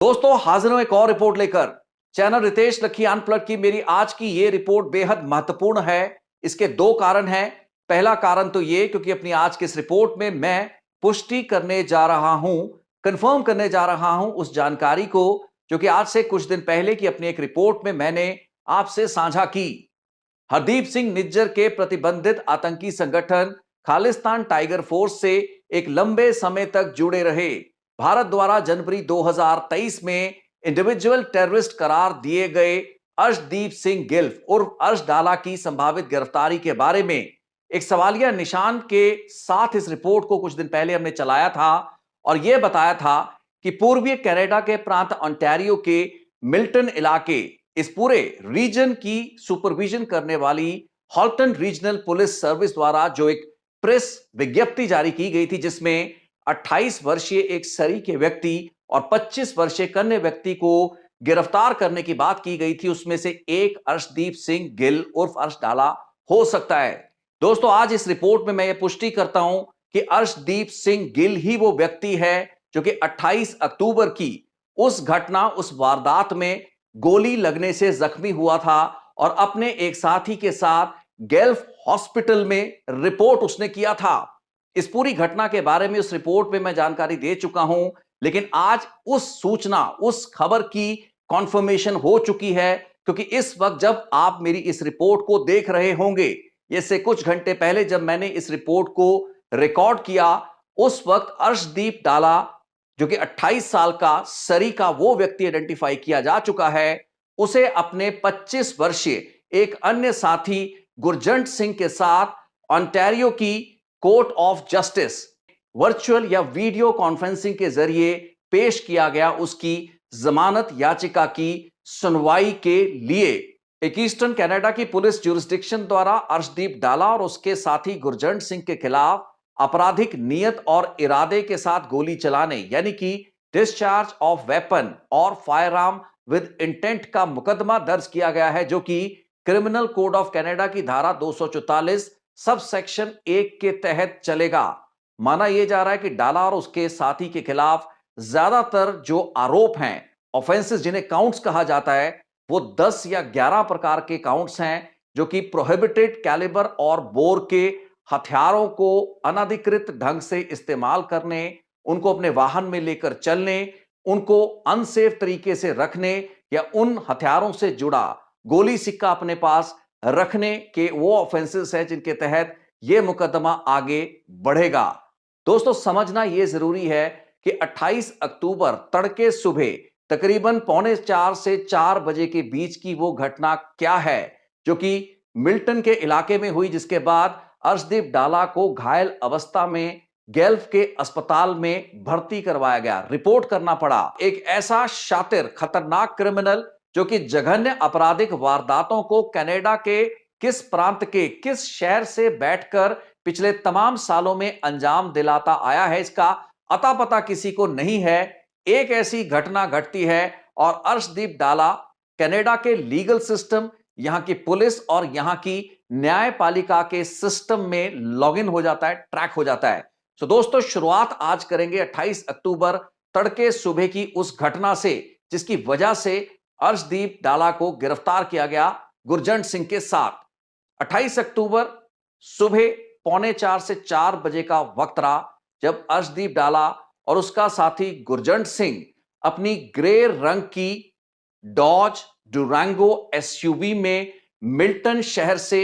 दोस्तों हाजिर हूं एक और रिपोर्ट लेकर। चैनल रितेश लखी अनप्लग की मेरी आज की ये रिपोर्ट बेहद महत्वपूर्ण है। इसके दो कारण हैं। पहला कारण तो ये क्योंकि अपनी आज की इस रिपोर्ट में मैं पुष्टि करने जा रहा हूं, कंफर्म करने जा रहा हूं उस जानकारी को जो कि आज से कुछ दिन पहले की अपनी एक रिपोर्ट में मैंने आपसे साझा की। हरदीप सिंह निज्जर के प्रतिबंधित आतंकी संगठन खालिस्तान टाइगर फोर्स से एक लंबे समय तक जुड़े रहे भारत द्वारा जनवरी 2023 में इंडिविजुअल टेररिस्ट करार दिए गए अर्शदीप सिंह गिल्फ उर्फ अर्श डाला की संभावित गिरफ्तारी के बारे में एक सवालिया निशान के साथ इस रिपोर्ट को कुछ दिन पहले हमने चलाया था और यह बताया था कि पूर्वी कनाडा के प्रांत ओंटारियो के मिल्टन इलाके इस पूरे रीजन की सुपरविजन करने वाली हॉल्टन रीजनल पुलिस सर्विस द्वारा जो एक प्रेस विज्ञप्ति जारी की गई थी जिसमें 28 वर्षीय एक सरी के व्यक्ति और 25 वर्षीय कन्या व्यक्ति को गिरफ्तार करने की बात की गई थी। उसमें से एक अर्शदीप सिंह गिल उर्फ अर्श डाला हो सकता है। दोस्तों आज इस रिपोर्ट में मैं ये पुष्टि करता हूं कि अर्शदीप सिंह गिल ही वो व्यक्ति है जो कि 28 अक्टूबर की उस घटना उस वारदात में गोली लगने से जख्मी हुआ था और अपने एक साथी के साथ गेल्फ हॉस्पिटल में रिपोर्ट उसने किया था। इस पूरी घटना के बारे में उस रिपोर्ट में मैं जानकारी दे चुका हूं, लेकिन आज उस सूचना उस खबर की कॉन्फर्मेशन हो चुकी है क्योंकि इस वक्त जब आप मेरी इस रिपोर्ट को देख रहे होंगे, इससे कुछ घंटे पहले जब मैंने इस रिपोर्ट को रिकॉर्ड किया उस वक्त अर्शदीप डाला जो कि 28 साल का सरी का वो व्यक्ति आइडेंटिफाई किया जा चुका है। उसे अपने 25 वर्षीय एक अन्य साथी गुरजंट सिंह के साथ ओंटारियो की कोर्ट ऑफ जस्टिस वर्चुअल या वीडियो कॉन्फ्रेंसिंग के जरिए पेश किया गया उसकी जमानत याचिका की सुनवाई के लिए। एक ईस्टर्न कनाडा की पुलिस ज्यूरिसडिक्शन द्वारा अर्शदीप डाला और उसके साथी गुरजंट सिंह के खिलाफ आपराधिक नियत और इरादे के साथ गोली चलाने यानी कि डिस्चार्ज ऑफ वेपन और फायर आर्म विद इंटेंट का मुकदमा दर्ज किया गया है जो कि क्रिमिनल कोड ऑफ कनाडा की धारा 244 सब सेक्शन 1 के तहत चलेगा। माना यह जा रहा है कि डाला और उसके साथी के खिलाफ ज्यादातर जो आरोप हैं, ऑफेंसेस जिन्हें काउंट्स कहा जाता है, वो 10 या 11 प्रकार के काउंट्स हैं जो कि प्रोहिबिटेड कैलिबर और बोर के हथियारों को अनधिकृत ढंग से इस्तेमाल करने, उनको अपने वाहन में लेकर चलने, उनको अनसेफ तरीके से रखने या उन हथियारों से जुड़ा गोली सिक्का अपने पास रखने के वो ऑफेंसेस हैं जिनके तहत यह मुकदमा आगे बढ़ेगा। दोस्तों समझना यह जरूरी है कि 28 अक्टूबर तड़के सुबह तकरीबन 3:45 से 4 बजे के बीच की वो घटना क्या है जो कि मिल्टन के इलाके में हुई, जिसके बाद अर्शदीप डाला को घायल अवस्था में गेल्फ के अस्पताल में भर्ती करवाया गया। रिपोर्ट करना पड़ा एक ऐसा शातिर खतरनाक क्रिमिनल जो कि जघन्य आपराधिक वारदातों को कनाडा के किस प्रांत के किस शहर से बैठकर पिछले तमाम सालों में अंजाम दिलाता आया है, इसका अता पता किसी को नहीं है। एक ऐसी घटना घटती है और अर्शदीप डाला कनाडा के लीगल सिस्टम, यहां की पुलिस और यहां की न्यायपालिका के सिस्टम में लॉगिन हो जाता है, ट्रैक हो जाता है। तो दोस्तों शुरुआत आज करेंगे 28 अक्टूबर तड़के सुबह की उस घटना से जिसकी वजह से अर्शदीप डाला को गिरफ्तार किया गया गुरजंट सिंह के साथ। 28 अक्टूबर सुबह 3:45 से 4 बजे का वक्त रहा जब अर्शदीप डाला और उसका साथी गुरजंट सिंह अपनी ग्रे रंग की डॉज डुरांगो एसयूवी में मिल्टन शहर से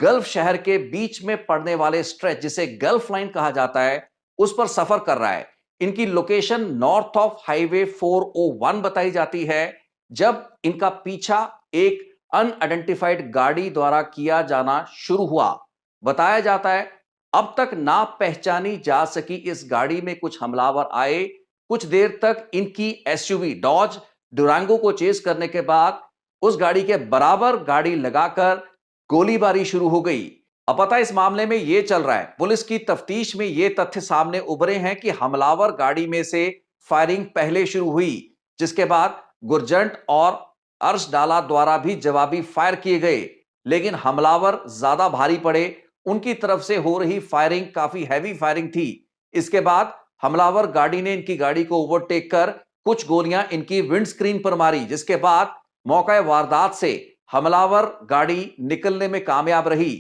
गल्फ शहर के बीच में पड़ने वाले स्ट्रेच जिसे गल्फ लाइन कहा जाता है उस पर सफर कर रहा है। इनकी लोकेशन नॉर्थ ऑफ हाईवे 401 बताई जाती है जब इनका पीछा एक अनआइडेंटिफाइड गाड़ी द्वारा किया जाना शुरू हुआ। बताया जाता है अब तक ना पहचानी जा सकी इस गाड़ी में कुछ हमलावर आए, कुछ देर तक इनकी एसयूवी डॉज डुरांगो को चेस करने के बाद उस गाड़ी के बराबर गाड़ी लगाकर गोलीबारी शुरू हो गई। अब पता इस मामले में यह चल रहा है, पुलिस की तफ्तीश में यह तथ्य सामने उभरे हैं कि हमलावर गाड़ी में से फायरिंग पहले शुरू हुई जिसके बाद गुरजंट और अर्श डाला द्वारा भी जवाबी फायर किए गए, लेकिन हमलावर ज्यादा भारी पड़े। उनकी तरफ से हो रही फायरिंग काफी हैवी फायरिंग थी। इसके बाद हमलावर गाड़ी ने इनकी गाड़ी को ओवरटेक कर कुछ गोलियां इनकी विंडस्क्रीन पर मारी, जिसके बाद मौका वारदात से हमलावर गाड़ी निकलने में कामयाब रही।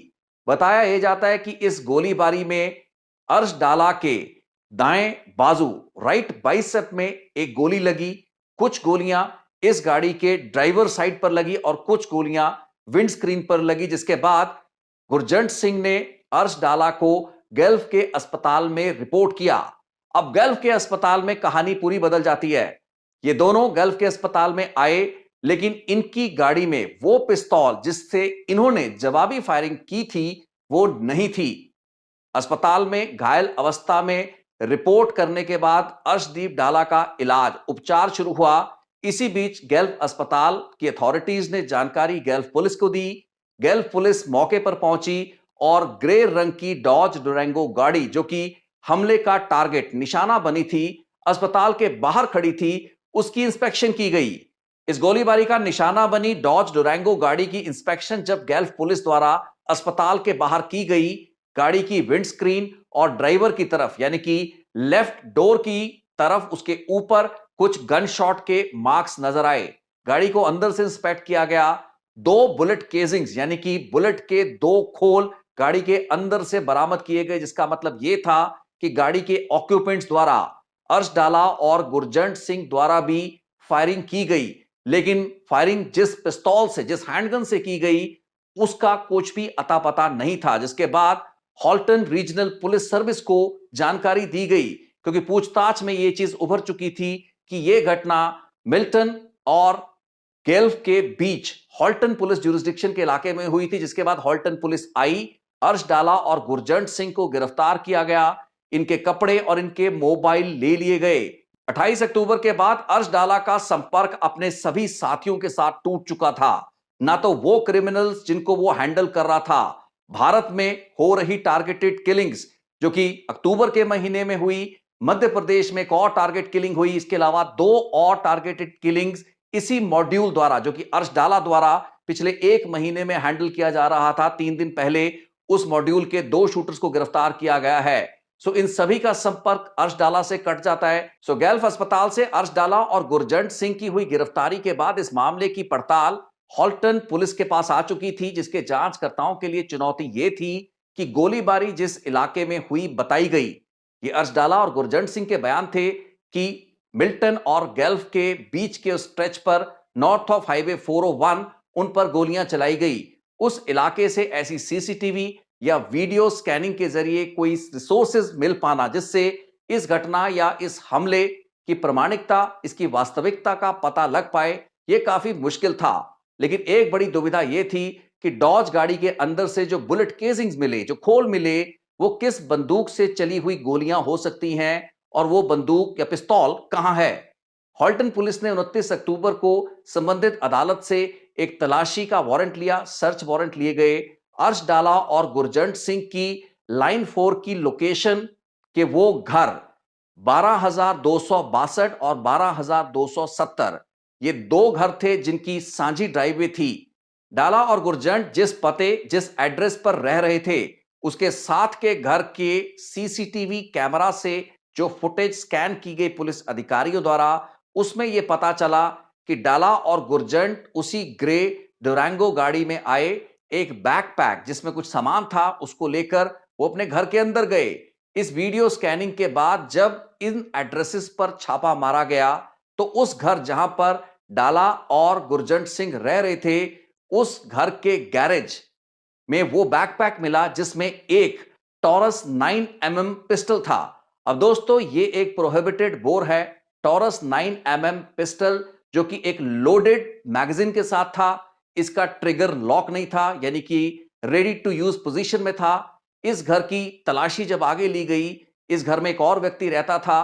बताया यह जाता है कि इस गोलीबारी में अर्श डाला के दाएं बाजू राइट बाइसेप में एक गोली लगी, कुछ गोलियां इस गाड़ी के ड्राइवर साइड पर लगी और कुछ गोलियां विंडस्क्रीन पर लगी, जिसके बाद गुरजंट सिंह ने अर्श डाला को गल्फ के अस्पताल में रिपोर्ट किया। अब गल्फ के अस्पताल में कहानी पूरी बदल जाती है। ये दोनों गल्फ के अस्पताल में आए, लेकिन इनकी गाड़ी में वो पिस्तौल जिससे इन्होंने जवाबी फायरिंग की थी वो नहीं थी। अस्पताल में घायल अवस्था में रिपोर्ट करने के बाद अर्शदीप डाला का इलाज उपचार शुरू हुआ। इसी बीच गल्फ अस्पताल की अथॉरिटीज ने जानकारी गल्फ पुलिस को दी। गल्फ पुलिस मौके पर पहुंची और ग्रे रंग की डॉज डुरैंगो गाड़ी, जो कि हमले का टारगेट निशाना बनी थी, अस्पताल के बाहर खड़ी थी, उसकी इंस्पेक्शन की गई। इस गोलीबारी का निशाना बनी डॉज डुरैंगो गाड़ी की इंस्पेक्शन जब गल्फ पुलिस द्वारा अस्पताल के बाहर की गई, गाड़ी की विंडस्क्रीन और ड्राइवर की तरफ यानी कि लेफ्ट डोर की तरफ उसके ऊपर कुछ गन शॉट के मार्क्स नजर आए। गाड़ी को अंदर से इंस्पेक्ट किया गया। 2 बुलेट केजिंग्स यानी कि बुलेट के 2 खोल गाड़ी के अंदर से बरामद किए गए, जिसका मतलब यह था कि गाड़ी के ऑक्यूपेंट्स द्वारा अर्श डाला और गुरजंट सिंह द्वारा भी फायरिंग की गई, लेकिन फायरिंग जिस पिस्तौल से, जिस हैंडगन से की गई उसका कुछ भी अता पता नहीं था। जिसके बाद हॉल्टन रीजनल पुलिस सर्विस को जानकारी दी गई, क्योंकि पूछताछ में यह चीज उभर चुकी थी कि यह घटना मिल्टन और गल्फ के बीच हॉल्टन पुलिस जुरिस्डिक्शन के इलाके में हुई थी। जिसके बाद हॉल्टन पुलिस आई, अर्श डाला और गुरजंट सिंह को गिरफ्तार किया गया, इनके कपड़े और इनके मोबाइल ले लिए गए। 28 अक्टूबर के बाद अर्श डाला का संपर्क अपने सभी साथियों के साथ टूट चुका था। ना तो वो क्रिमिनल्स जिनको वो हैंडल कर रहा था, भारत में हो रही टारगेटेड किलिंग्स जो कि अक्टूबर के महीने में हुई, मध्य प्रदेश में एक और टारगेट किलिंग हुई, इसके अलावा 2 और टारगेटेड किलिंग्स इसी मॉड्यूल द्वारा जो कि अर्श डाला द्वारा पिछले 1 महीने में हैंडल किया जा रहा था। 3 दिन पहले उस मॉड्यूल के 2 शूटर्स को गिरफ्तार किया गया है। इन सभी का संपर्क अर्श डाला से कट जाता है। गल्फ अस्पताल से अर्श डाला और गुरजंट सिंह की हुई गिरफ्तारी के बाद इस मामले की पड़ताल हॉल्टन पुलिस के पास आ चुकी थी, जिसके जांचकर्ताओं के लिए चुनौती यह थी कि गोलीबारी जिस इलाके में हुई बताई गई, ये अर्श डाला और गुरजंट सिंह के बयान थे कि मिल्टन और गल्फ के बीच के उस स्ट्रेच पर नॉर्थ ऑफ हाईवे 401 उन पर गोलियां चलाई गई। उस इलाके से ऐसी सीसीटीवी या वीडियो स्कैनिंग के जरिए कोई रिसोर्सेज मिल पाना जिससे इस घटना या इस हमले की प्रामाणिकता, इसकी वास्तविकता का पता लग पाए, यह काफी मुश्किल था। लेकिन एक बड़ी दुविधा यह थी कि डॉज गाड़ी के अंदर से जो बुलेट केसिंग्स मिले, जो खोल मिले, वो किस बंदूक से चली हुई गोलियां हो सकती हैं और वो बंदूक या पिस्तौल कहां है। हॉल्टन पुलिस ने 29 अक्टूबर को संबंधित अदालत से एक तलाशी का वारंट लिया, सर्च वारंट लिए गए। अर्श डाला और गुरजंट सिंह की लाइन 4 की लोकेशन के वो घर 12,262 और 12,270, ये 2 घर थे जिनकी साझी ड्राइववे थी। डाला और गुरजंट जिस पते, जिस एड्रेस पर रह रहे थे, उसके साथ के घर के सीसीटीवी कैमरा से जो फुटेज स्कैन की गई पुलिस अधिकारियों द्वारा, उसमें यह पता चला कि डाला और गुरजंट उसी ग्रे डुरैंगो गाड़ी में आए। एक बैकपैक जिसमें कुछ सामान था उसको लेकर वो अपने घर के अंदर गए। इस वीडियो स्कैनिंग के बाद जब इन एड्रेसेस पर छापा मारा गया तो उस घर जहां पर डाला और गुरजंट सिंह रह रहे थे, उस घर के गैरेज में वो बैकपैक मिला जिसमें एक टॉरस 9mm पिस्टल था। अब दोस्तों, ये एक प्रोहिबिटेड बोर है। टॉरस 9mm पिस्टल जो कि एक लोडेड मैगजीन के साथ था, इसका ट्रिगर लॉक नहीं था, यानी कि रेडी टू यूज पोजीशन में था। इस घर की तलाशी जब आगे ली गई, इस घर में एक और व्यक्ति रहता था।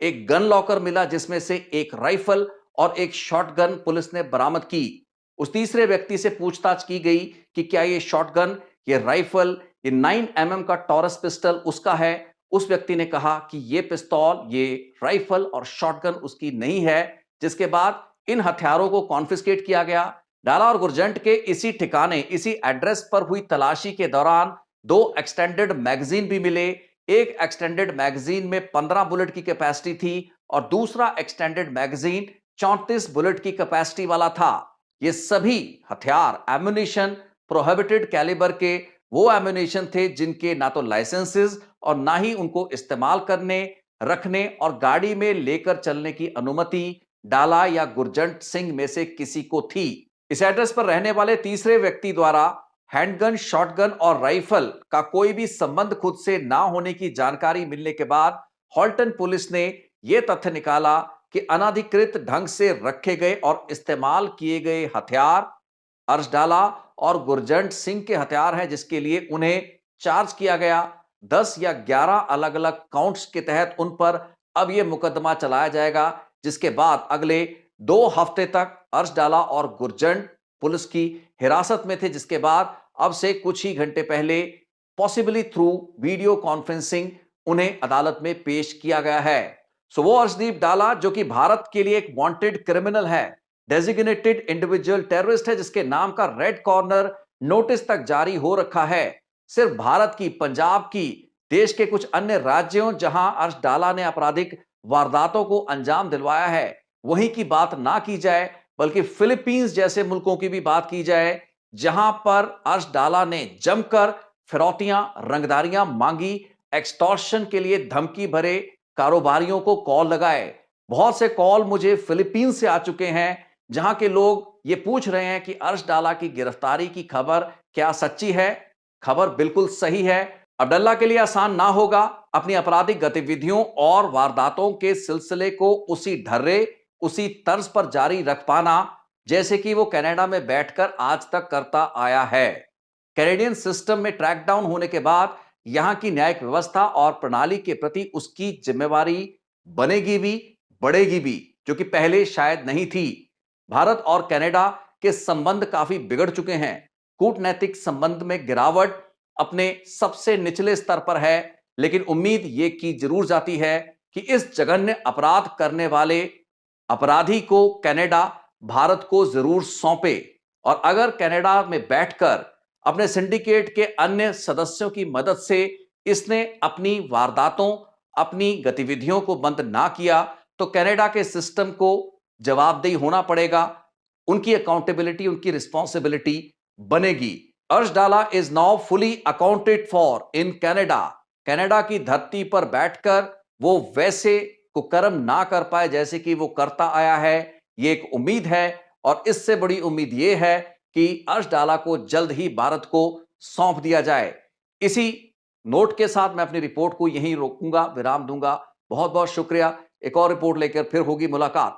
एक गन लॉकर मिला जिसमें से एक राइफल और एक शॉटगन पुलिस ने बरामद की। उस तीसरे व्यक्ति से पूछताछ की गई कि क्या ये शॉटगन, ये राइफल, ये 9mm का टॉरस पिस्टल उसका है। उस व्यक्ति ने कहा कि ये पिस्तौल, ये राइफल और शॉटगन उसकी नहीं है, जिसके बाद इन हथियारों को कॉन्फिस्केट किया गया। डाला और गुरजंट के इसी ठिकाने, इसी एड्रेस पर हुई तलाशी के दौरान 2 एक्सटेंडेड मैगजीन भी मिले। एक एक्सटेंडेड मैगजीन में 15 बुलेट की कैपेसिटी थी और दूसरा एक्सटेंडेड मैगजीन 34 बुलेट की कैपेसिटी वाला था। ये सभी हथियार एम्युनिशन प्रोहिबिटेड कैलिबर के वो एम्युनिशन थे जिनके ना तो लाइसेंसेस और ना ही उनको इस्तेमाल करने, रखने और गाड़ी में लेकर चलने की अनुमति डाला या गुरजंट सिंह में से किसी को थी। इस एड्रेस पर रहने वाले तीसरे व्यक्ति द्वारा हैंडगन, शॉटगन और राइफल का कोई भी संबंध खुद से ना होने की जानकारी मिलने के बाद हॉल्टन पुलिस ने यह तथ्य निकाला कि अनाधिकृत ढंग से रखे गए और इस्तेमाल किए गए हथियार अर्शडाला और गुरजंट सिंह के हथियार हैं, जिसके लिए उन्हें चार्ज किया गया। 10 या 11 अलग अलग काउंट्स के तहत उन पर अब यह मुकदमा चलाया जाएगा, जिसके बाद अगले 2 हफ्ते तक अर्शडाला और गुरजंट पुलिस की हिरासत में थे, जिसके बाद अब से कुछ ही घंटे पहले पॉसिबली थ्रू वीडियो कॉन्फ्रेंसिंग उन्हें अदालत में पेश किया गया है। सो वो अर्शदीप डाला जो कि भारत के लिए एक वांटेड क्रिमिनल है, डेजिग्नेटेड इंडिविजुअल टेररिस्ट है, जिसके नाम का रेड कॉर्नर नोटिस तक जारी हो रखा है। सिर्फ भारत की, पंजाब की, देश के कुछ अन्य राज्यों जहां अर्शडाला ने आपराधिक वारदातों को अंजाम दिलवाया है वहीं की बात ना की जाए, बल्कि फिलीपींस जैसे मुल्कों की भी बात की जाए जहां पर अर्शडाला ने जमकर फिरौतियां, रंगदारियां मांगी, एक्सटॉर्शन के लिए धमकी भरे कारोबारियों को कॉल लगाए। बहुत से कॉल मुझे फिलीपींस से आ चुके हैं जहां के लोग ये पूछ रहे हैं कि अर्शडाला की गिरफ्तारी की खबर क्या सच्ची है। खबर बिल्कुल सही है। अब्दुल्ला के लिए आसान ना होगा अपनी आपराधिक गतिविधियों और वारदातों के सिलसिले को उसी ढर्रे, उसी तर्ज पर जारी रख पाना जैसे कि वो कनाडा में बैठकर आज तक करता आया है। कैनेडियन सिस्टम में ट्रैक डाउन होने के बाद यहां की न्यायिक व्यवस्था और प्रणाली के प्रति उसकी जिम्मेवारी बनेगी भी, बढ़ेगी भी, जो कि पहले शायद नहीं थी। भारत और कनाडा के संबंध काफी बिगड़ चुके हैं। कूटनैतिक संबंध में गिरावट अपने सबसे निचले स्तर पर है, लेकिन उम्मीद यह की जरूर जाती है कि इस जघन्य अपराध करने वाले अपराधी को कनाडा भारत को जरूर सौंपे और अगर कनाडा में बैठकर अपने सिंडिकेट के अन्य सदस्यों की मदद से इसने अपनी वारदातों, अपनी गतिविधियों को बंद ना किया तो कनाडा के सिस्टम को जवाबदेही होना पड़ेगा। उनकी अकाउंटेबिलिटी, उनकी रिस्पॉन्सिबिलिटी बनेगी। Arsh Dalla is now fully accounted for in Canada. Canada की धरती पर बैठकर वो वैसे कुकर्म ना कर पाए जैसे कि वो करता आया है, ये एक उम्मीद है और इससे बड़ी उम्मीद ये है कि अर्शडाला को जल्द ही भारत को सौंप दिया जाए। इसी नोट के साथ मैं अपनी रिपोर्ट को यहीं रोकूंगा, विराम दूंगा। बहुत बहुत शुक्रिया। एक और रिपोर्ट लेकर फिर होगी मुलाकात।